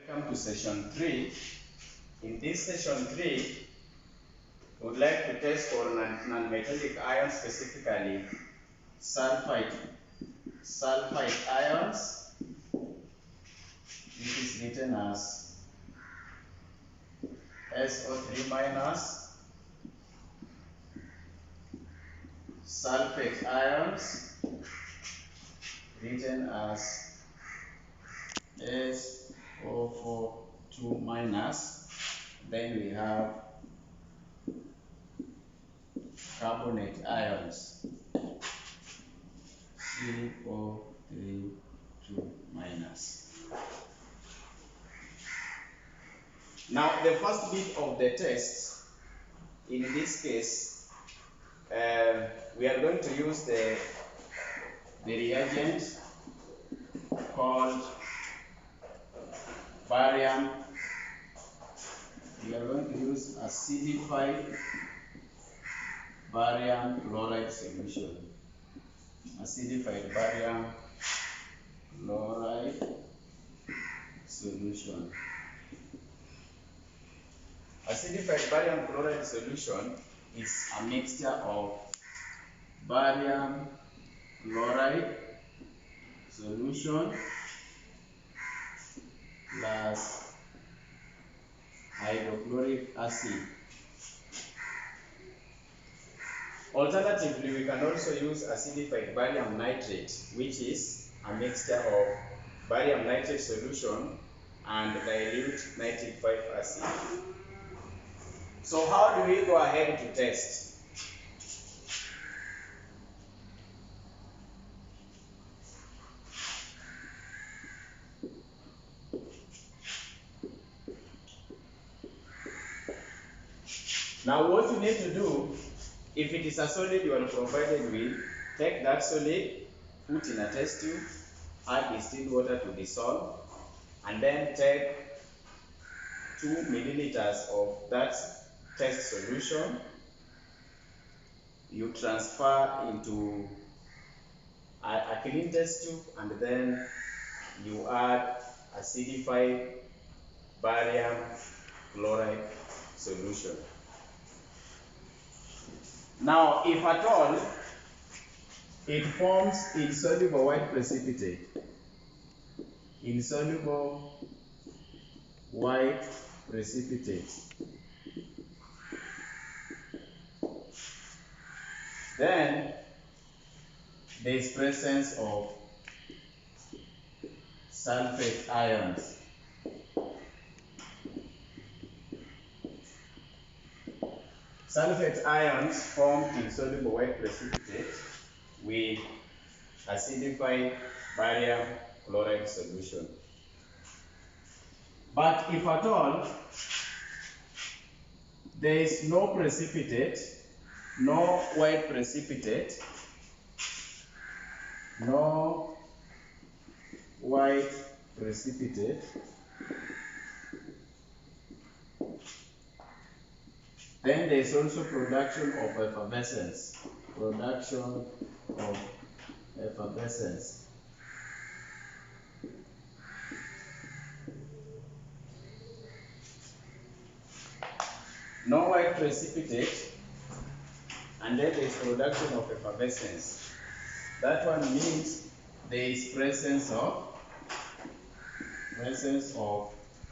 Welcome to session 3. In this session 3, we would like to test for non-metallic ions, specifically sulfide ions, which is written as SO3 minus, sulfate ions, written as SO42 minus. Then we have carbonate ions, CO32 minus. Now, the first bit of the test, in this case, we are going to use the reagent called barium. We are going to use acidified barium chloride solution. Acidified barium chloride solution. Acidified barium chloride solution is a mixture of barium chloride solution plus hydrochloric acid. Alternatively, we can also use acidified barium nitrate, which is a mixture of barium nitrate solution and dilute nitric 5 acid. So how do we go ahead to test? Now what you need to do, if it is a solid you are provided with, take that solid, put in a test tube, add distilled water to dissolve, and then take 2 milliliters of that test solution. You transfer into a clean test tube, and then you add acidified barium chloride solution. Now, if at all it forms insoluble white precipitate, insoluble white precipitate, then there is presence of sulfate ions. Sulfate ions form insoluble white precipitate with acidified barium chloride solution. But if at all there is no precipitate, no white precipitate, no white precipitate, then there is also production of effervescence. Production of effervescence. No white precipitate, and then there is production of effervescence. That one means there is presence of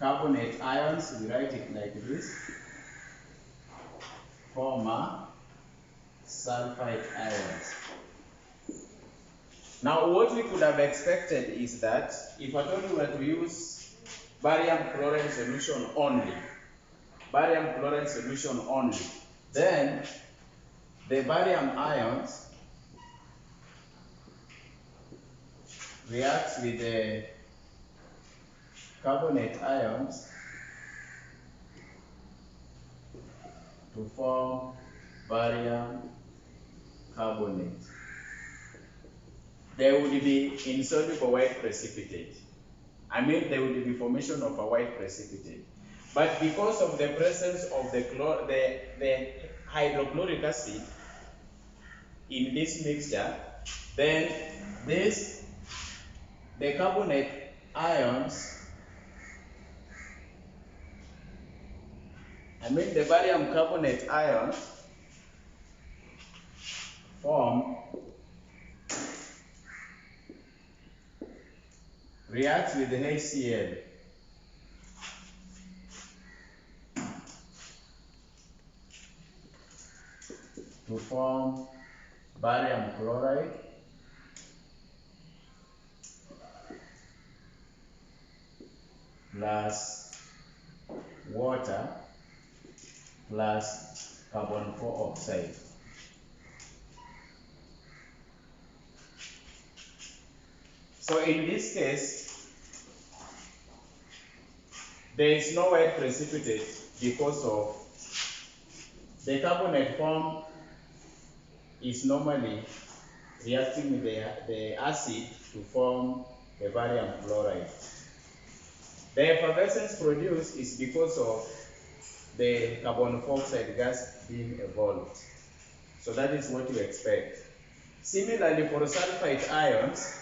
carbonate ions. We write it like this. Former sulfide ions. Now, what we could have expected is that if at all we were to use barium chloride solution only, then the barium ions react with the carbonate ions to form barium carbonate. There would be insoluble white precipitate. There would be formation of a white precipitate. But because of the presence of the hydrochloric acid in this mixture, then the carbonate ions I mean the barium carbonate ion form reacts with the HCl to form barium chloride plus water plus carbon 4 oxide. So in this case, there is no white precipitate because of the carbonate form is normally reacting with the acid to form the barium chloride. The effervescence produced is because of the carbon 4 oxide gas being evolved. So that is what you expect. Similarly, for sulfite ions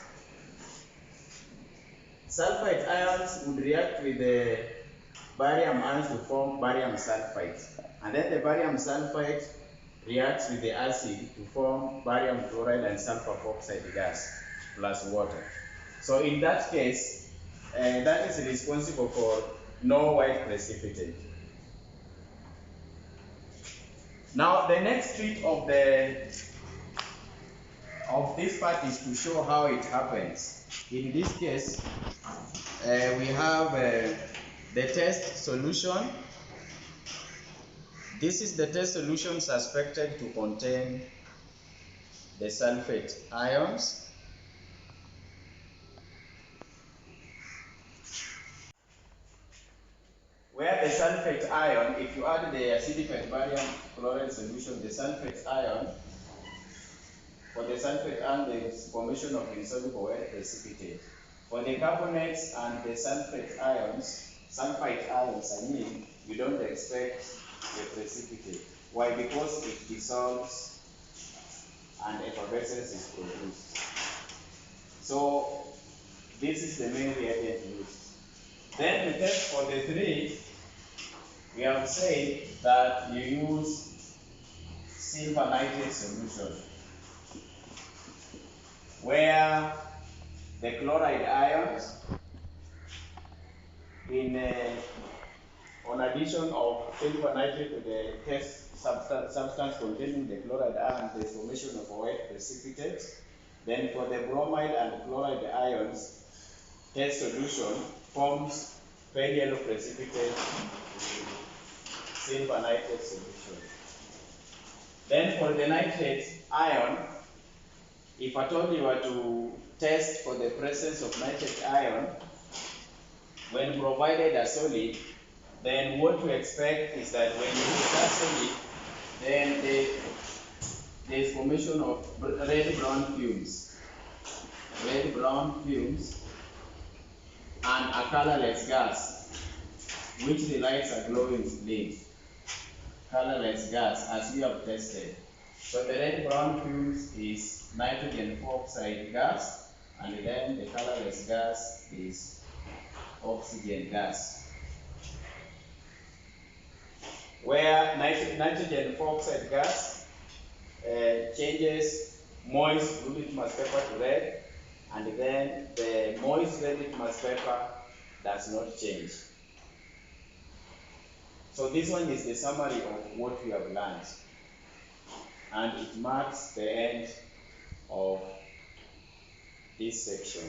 would react with the barium ions to form barium sulfite. And then the barium sulfite reacts with the acid to form barium chloride and sulfur oxide gas plus water. So in that case, that is responsible for no white precipitate. Now the next trick of this part is to show how it happens. In this case, we have the test solution. This is the test solution suspected to contain the sulfate ions. Where the sulfate ion, if you add the acidified barium chloride solution, the sulfate ion, for the sulfate ion there is formation of insoluble white precipitate. For the carbonates and the sulfite ions, I mean, you don't expect the precipitate. Why? Because it dissolves and effervescence is produced. So this is the main reagent used. Then the test for the three, we have said that you use silver nitrate solution, where the chloride ions, on addition of silver nitrate to the test substance containing the chloride ion, there is formation of a white precipitate. Then for the bromide and chloride ions, test solution forms pale yellow precipitate, silver nitrate solution. Then for the nitrate ion, if at all you were to test for the presence of nitrate ion, when provided a solid, then what we expect is that when you use that solid, then there is formation of red-brown fumes, and a colorless gas, which the lights are glowing green. Colorless gas, as we have tested. So the red-brown fumes is nitrogen oxide gas, and then the colorless gas is oxygen gas. Where nitrogen oxide gas changes moist blue litmus paper to red, and then the moist red litmus paper does not change. So this one is the summary of what we have learned, and it marks the end of this section.